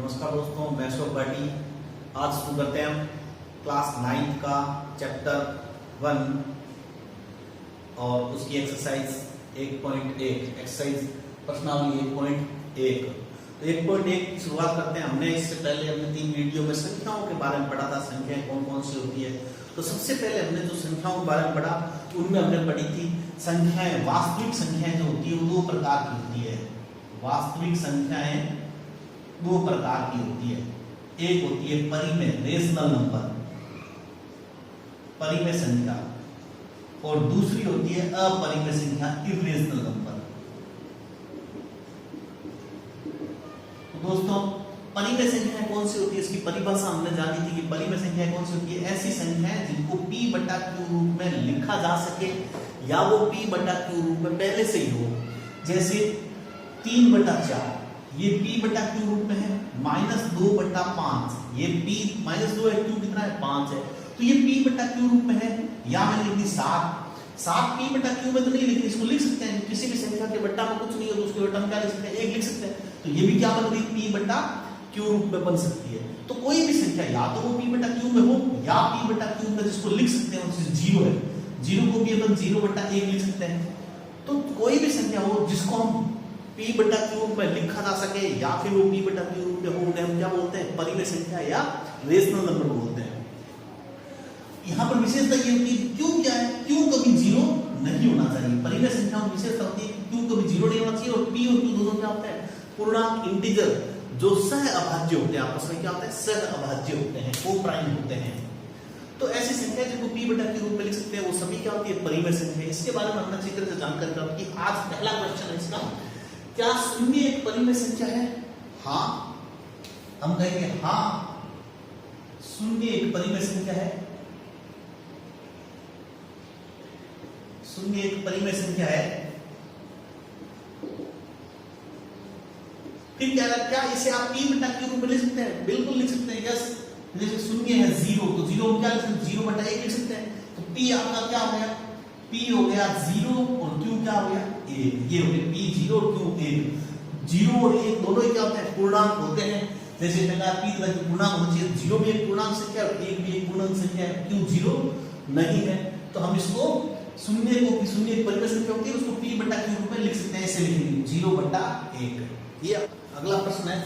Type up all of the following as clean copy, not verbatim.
नमस्कार दोस्तों, मैं अशोक भाटी। आज शुरू करते हैं हम क्लास 9 का चैप्टर 1 और उसकी एक्सरसाइज 1.1 एक्सरसाइज प्रश्नावली 1.1। तो 1.1 की शुरुआत करते हैं। हमने इससे पहले अपने 3 वीडियो में संख्याओं के बारे में पढ़ा था, संख्याएं कौन कौन सी होती है। तो सबसे पहले हमने जो संख्याओं के बारे में पढ़ा उनमें हमने पढ़ी थी संख्याएं, वास्तविक संख्याएं जो होती है वो 2 प्रकार की होती है। वास्तविक संख्याएं 2 प्रकार की होती है। एक होती है परिमेय रेशनल नंबर, परिमेय संख्या, और दूसरी होती है अपरिमेय संख्या इर्रेशनल नंबर। तो दोस्तों, परिमेय संख्याएं कौन सी होती है, इसकी परिभाषा हमने जानी थी कि परिमेय संख्याएं कौन सी होती है। ऐसी संख्याएं जिनको p/q रूप में लिखा जा सके या वो p/q रूप में पहले से ही हो। जैसे 3/4 ये p/q रूप में है, -2/5 ये p -2 है, q कितना है 5 है, तो ये p/q रूप में है। या मैंने लिख दी 7 p/q में तो नहीं लिखी, इसको लिख सकते हैं किसी भी संख्या के बट्टा में कुछ नहीं है तो उसके बट्टा में क्या लिख सकते हैं, 1 लिख सकते हैं। तो ये भी क्या बन गई, p/q रूप में बन सकती है। तो कोई भी संख्या या तो वो p/q में हो या p/q में जिसको लिख सकते हैं जैसे 0 है, 0 को भी अपन 0/1 लिख सकते हैं। तो कोई भी संख्या हो जिसको हम p/q में लिखा जा सके या फिर वो p/q में हो, उन्हें हम क्या बोलते हैं, परिमेय संख्या या रेशनल नंबर बोलते हैं। यहाँ पर विशेषता ये होती है q क्या है, q कभी 0 नहीं होना चाहिए। परिमेय संख्याओं की विशेषता होती है q कभी 0 नहीं होना चाहिए। और p और q दोनों क्या होते हैं, पूर्णांक इंटीजर जो सह अभाज्य होते हैं, आपस में क्या होते हैं, सह अभाज्य होते हैं, को-प्राइम होते हैं। तो ऐसी संख्या जिनको p/q रूप में लिख सकते हैं वो सभी क्या होती है, परिमेय संख्या। इसके बारे में हमने अच्छी तरह से जानकारी प्राप्त की। आज पहला क्वेश्चन है इसका, क्या 0 एक परिमेय संख्या है? हाँ, हम कहेंगे हाँ, 0 एक परिमेय संख्या है। 0 एक परिमेय संख्या है। फिर क्या इसे आप p/q रूप में लिख सकते हैं? बिल्कुल लिख सकते हैं, यस। जैसे 0 है 0, तो 0 हम क्या लिख सकते हैं, 0/1 लिख सकते हैं। तो p आपका क्या हो गया, p हो गया 0 और q क्या हो गया 1। ये हो गया p 0 और q 1। 0 और 1 दोनों ही क्या होते हैं, पूर्णांक होते हैं। जैसे मैंने कहा p तरह की पूर्णांक होना चाहिए, 0 भी एक पूर्णांक संख्या है, 1 भी एक पूर्णांक संख्या है, q 0 नहीं है। तो हम इसको 0 को 0 एक परिमेय संख्या होती है, उसको p/q रूप में लिख सकते हैं, ऐसे लिखेंगे 0/1। ये अगला प्रश्न है,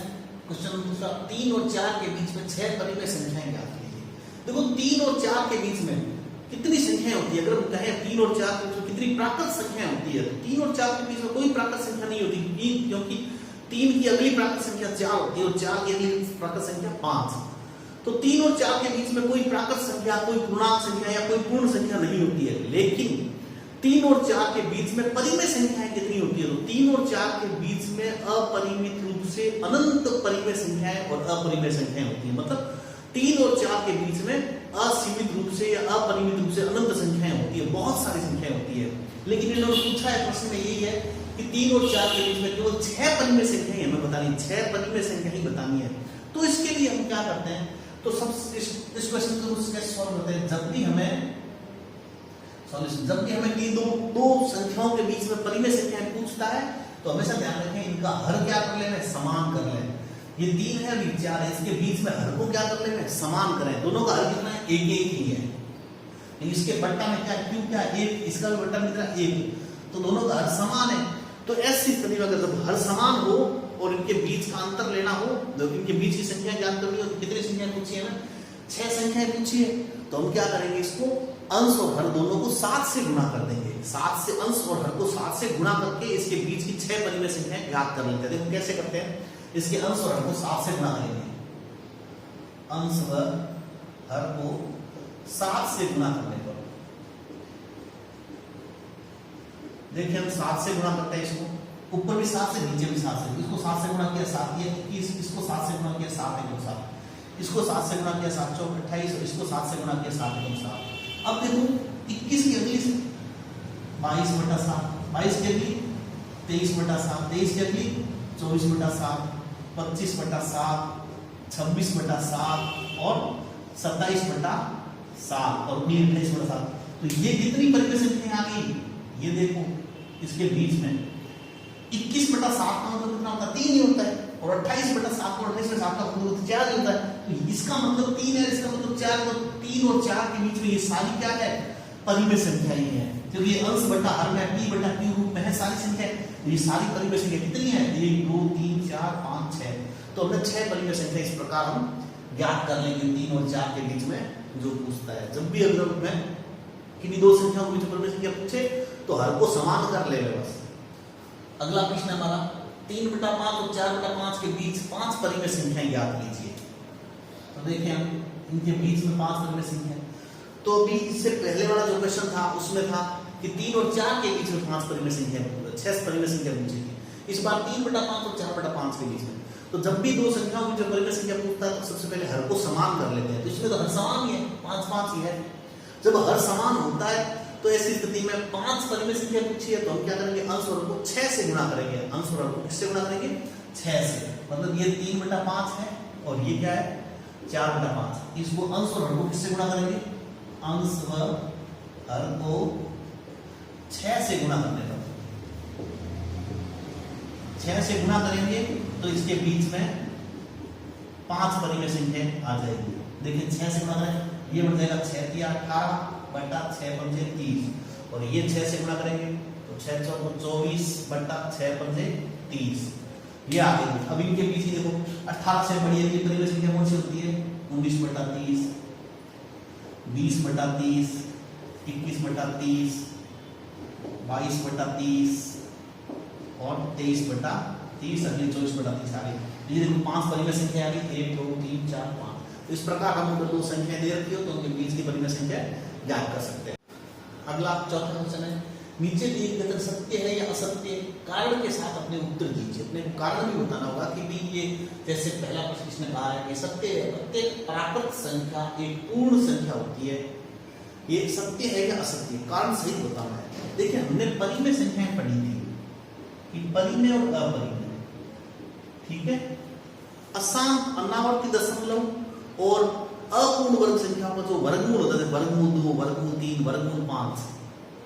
क्वेश्चन दूसरा, 3 और 4 के बीच में 6 परिमेय संख्याएं ज्ञात कीजिए। देखो 3 और 4 के बीच में कितनी संख्याएं होती है, अगर हम कहें 3 और 4 के बीच में कितनी प्राकृत संख्याएं होती है, तो 3 और 4 के बीच में कोई प्राकृत संख्या नहीं होती, क्योंकि 3 की अगली प्राकृत संख्या 4 होती है और 4 की अगली प्राकृत संख्या 5। तो 3 और 4 के बीच में कोई प्राकृत संख्या, कोई पूर्णांक संख्या या कोई पूर्ण संख्या नहीं होती है। लेकिन 3 और 4 के बीच में परिमेय संख्याएं कितनी होती है, तो 3 और 4 के बीच में अपरिमित रूप से अनंत परिमेय संख्याएं और अपरिमेय संख्याएं होती है। मतलब 3 और 4 के बीच में असीमित रूप से या अपरिमित रूप से अनंत संख्याएं होती है, बहुत सारी संख्याएं होती है। लेकिन इन्होंने पूछा है प्रश्न में यही है कि 3 और 4 के बीच में केवल 6 परिमेय संख्याएं हमें बतानी है, 6 परिमेय संख्या ही बतानी है। तो इसके लिए हम क्या करते हैं, तो सब इस क्वेश्चन को कैसे सॉल्व करते हैं, जब भी हमें दो संख्याओं के बीच में परिमेय संख्याएं पूछता है तो हमेशा ध्यान रखें इनका हर क्या कर लेना है, समान कर लें। ये 3 है, अभी 4 है, इसके बीच में हर को क्या कर लेना है, समान करें। दोनों का हर कितना है, 1 ही है। इसके बट्टा में क्या, क्यों क्या 1, इसका भी बट्टा में कितना 1, तो दोनों का हर समान है। तो ऐसी स्थिति में अगर जब हर समान हो और इनके बीच का अंतर लेना हो, जब इनके बीच की संख्या ज्ञात करनी हो, तो कितनी संख्या पूछी है ना, 6 संख्याएं पूछी है। तो हम क्या करेंगे, इसको अंश और हर दोनों को 7 से गुणा कर देंगे। 7 से अंश और हर को 7 से गुणा करके इसके बीच की 6 परिमेय संख्याएं ज्ञात कर लेते हैं। देखो कैसे करते हैं, इसके अंश और हर को 7 से गुणा करेंगे, अंश और हर को 7 से गुणा करने पर देखिए हम 7 से गुणा करते हैं, इसको ऊपर भी 7 से, नीचे भी 7 से। इसको 7 से गुणा किया 7 ये 21, इसको 7 से गुणा किया 7 × 7, इसको 7 से गुणा किया 7 × 4 28, इसको 7 से गुणा किया 7 × 7। अब देखो 21 की अगली 22/7, 22 की अगली 23/7, 23 की अगली 24/7, 25/7, 26/7 और 27/7 और 28/7। तो ये कितनी परिमेय संख्याएं आ गई, ये देखो इसके बीच में 21/7 का मतलब कितना होता है, 3 ही होता है। और 28/7 को 28 में 7 का मतलब 4 होता है, तो इसका मतलब 3 है, इसका मतलब 4, तो 3 और 4 के बीच में ये सारी क्या है, परिमेय संख्या ही है, क्योंकि ये अंश बटा हर में p/q रूप में है सारी संख्या, तो ये सारी परिमेय संख्या कितनी है, 1 2 3 4 5 6, तो हमने 6 परिमेय संख्या इस प्रकार हम ज्ञात कर लेंगे 3 और 4 के बीच में जो पूछता है। जब भी अगर मैं किन्हीं दो संख्याओं के बीच परिमेय संख्या पूछे तो हर को समान कर ले बस। अगला प्रश्न हमारा 3/5 और 4/5 के बीच 5 परिमेय संख्याएं ज्ञात कीजिए। तो देखिए हम इनके बीच में 5 परिमेय संख्या, तो अभी इससे पहले वाला जो क्वेश्चन था उसमें था कि 3 और 4 के बीच में 5 परिमेय संख्या, 6 परिमेय संख्या पूछी थी। इस बार 3/5 और 4/5 के बीच में, तो जब भी दो संख्याओं की जो परिमेय संख्या पूछता है तो सबसे पहले हर को समान कर लेते हैं, तो इसमें तो हर समान ही है, 5 5 ही है। जब हर समान होता है तो ऐसी स्थिति में 5 परिमेय संख्या पूछी है तो हम क्या करेंगे, अंश और हर को 6 से गुणा करेंगे, अंश और हर को किससे गुणा करेंगे, 6 से, मतलब ये 3/5 है और ये क्या है 4/5, इसको अंश और हर को किससे गुणा करेंगे, अंश व हर को 6 से गुणा करने पर, 6 से गुणा करेंगे तो इसके बीच में 5 परिमेय संख्या आ जाएगी। देखिए 6 से गुणा करें, ये बन जाएगा 6 × 18 बटा 6 × 30, और ये 6 से गुणा करेंगे तो 6 × 4 = 24 बटा 6 × 30, ये आ गई। अब इनके बीच देखो 18 से बड़ी है, ये परिमेय संख्या कौन सी होती है, 19/30, 20/30, 21/30, 22/30 और 23/30, अगले 24/30 आ गई। ये देखो 5 परिमेय संख्या आ गई, 1 2 3 4 5। तो इस प्रकार हम अगर दो संख्या दे रखी हो तो उनके बीच की परिमेय संख्या ज्ञात कर सकते हैं। अगला चौथा क्वेश्चन है, नीचे दिए गए कथन सत्य है या असत्य है, कारण के साथ अपने उत्तर दीजिए। अपने कारण भी बताना होगा कि भाई ये जैसे पहला प्रश्न इसने कहा है कि सत्य है, प्रत्येक प्राकृत संख्या एक पूर्ण संख्या होती है, ये सत्य है या असत्य, कारण सही बताना है। देखिए हमने परिमेय संख्याएं पढ़ी थी कि परिमेय और अपरिमेय, ठीक है, असाम, अनावर्ती दशमलव और अपूर्ण वर्ग संख्याओं का जो वर्गमूल होता है, वर्गमूल 2, वर्गमूल 3, वर्गमूल 5,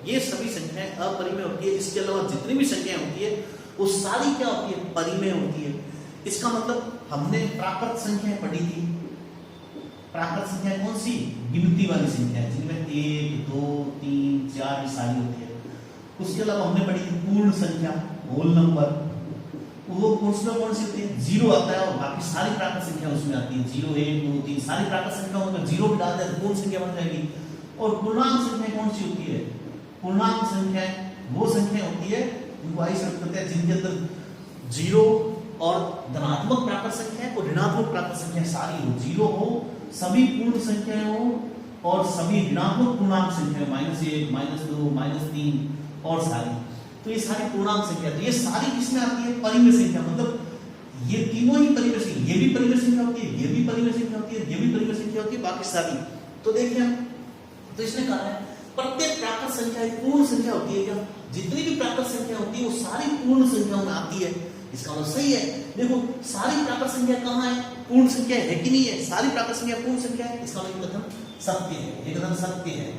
ये सभी संख्याएं अपरिमेय होती है। इसके अलावा जितनी भी संख्याएं होती है वो सारी क्या होती है, परिमेय होती है। इसका मतलब हमने प्राकृत संख्याएं पढ़ी थी, प्राकृत संख्या कौन सी, गिनती वाली संख्या जिनमें 1 2 3 4 सारी होती है। उसके अलावा हमने पढ़ी थी पूर्ण संख्या, होल नंबर, वो कौन सी होती है, 0 आता है और बाकी सारी प्राकृत संख्या उसमें आती है, 0 1 2 3 सारी प्राकृत संख्याओं में 0 भी डाल दें तो पूर्ण संख्या बन जाएगी। और पूर्णांक संख्या कौन सी होती है, पूर्णांक संख्या वो संख्या होती है उनको ऐसे करते हैं जिनके अंदर 0 और धनात्मक प्राकृत संख्या और ऋणात्मक प्राकृत संख्या सारी हो, 0 हो, सभी पूर्ण संख्याएं हो और सभी ऋणात्मक पूर्णांक संख्या -1 -2 -3 और सारी, तो ये सारी पूर्णांक संख्या, तो ये सारी किसमें आती है, परिमेय संख्या। मतलब ये तीनों ही परिमेय संख्या, ये भी परिमेय संख्या होती है, ये भी परिमेय संख्या होती है, ये भी परिमेय संख्या होती है, बाकी सारी। तो देखिए तो इसने कहा है प्रत्येक प्राकृत संख्या एक पूर्ण संख्या होती है क्या, जितनी भी प्राकृत संख्या होती है वो सारी पूर्ण संख्याओं में आती है। इसका मतलब सही है। देखो सारी प्राकृत संख्या कहाँ है, पूर्ण संख्या है कि नहीं है, सारी प्राकृत संख्या पूर्ण संख्या है, इसका मतलब कथन सत्य है, ये कथन सत्य है।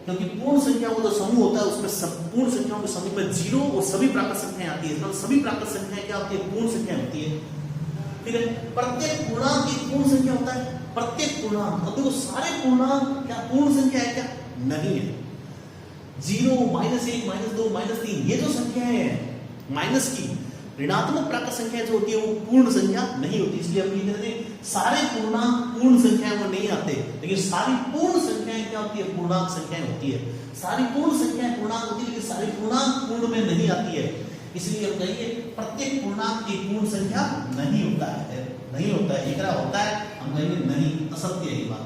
क्योंकि पूर्ण संख्याओं का जो समूह होता है उसमें सब पूर्ण संख्याओं के समूह में 0 और सभी प्राकृत संख्याएं आती है, मतलब सभी प्राकृत संख्याएं क्या होती है, पूर्ण संख्या होती है। फिर प्रत्येक पूर्णांक एक पूर्ण संख्या होता है, प्रत्येक पूर्णांक, अब देखो सारे पूर्णांक क्या पूर्ण संख्या है क्या, नहीं है। 0 -1 -2 -3 ये जो संख्याएं हैं माइनस की, ऋणात्मक प्राकृत संख्या जो होती है वो पूर्ण संख्या नहीं होती, इसलिए हम ये कहते हैं सारे पूर्णांक पूर्ण संख्याएं वो नहीं आते, लेकिन सारी पूर्ण संख्याएं क्या होती है, पूर्णांक संख्याएं होती है। सारी पूर्ण संख्याएं पूर्णांक होती है, लेकिन सारी पूर्णांक पूर्ण में नहीं आती है, इसलिए हम कहेंगे प्रत्येक पूर्णांक एक पूर्ण संख्या नहीं होता है, नहीं होता है, एकरा होता है, हम कहेंगे नहीं, असत्य है ये बात।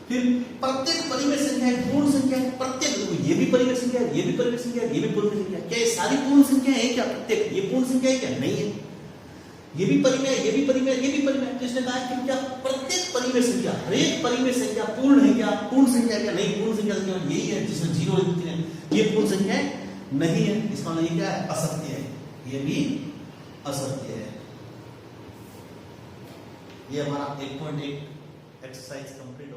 फिर प्रत्येक परिमेय संख्या एक पूर्ण संख्या है, प्रत्येक, ये भी परिमेय संख्या है, ये भी परिमेय संख्या है, ये भी पूर्ण संख्या है, क्या ये सारी पूर्ण संख्या है क्या, प्रत्येक ये पूर्ण संख्या है क्या, नहीं है। ये भी परिमेय है, ये भी परिमेय है, ये भी परिमेय है, तो इसने कहा कि क्या प्रत्येक परिमेय संख्या, हर एक परिमेय संख्या पूर्ण है क्या, पूर्ण संख्या क्या, नहीं, पूर्ण संख्या यही है जिसमें 0 लिखते हैं, ये पूर्ण संख्या नहीं है, इसका मतलब ये क्या है, असत्य है, ये भी असत्य है। ये हमारा 1.1 एक्सरसाइज कंप्लीट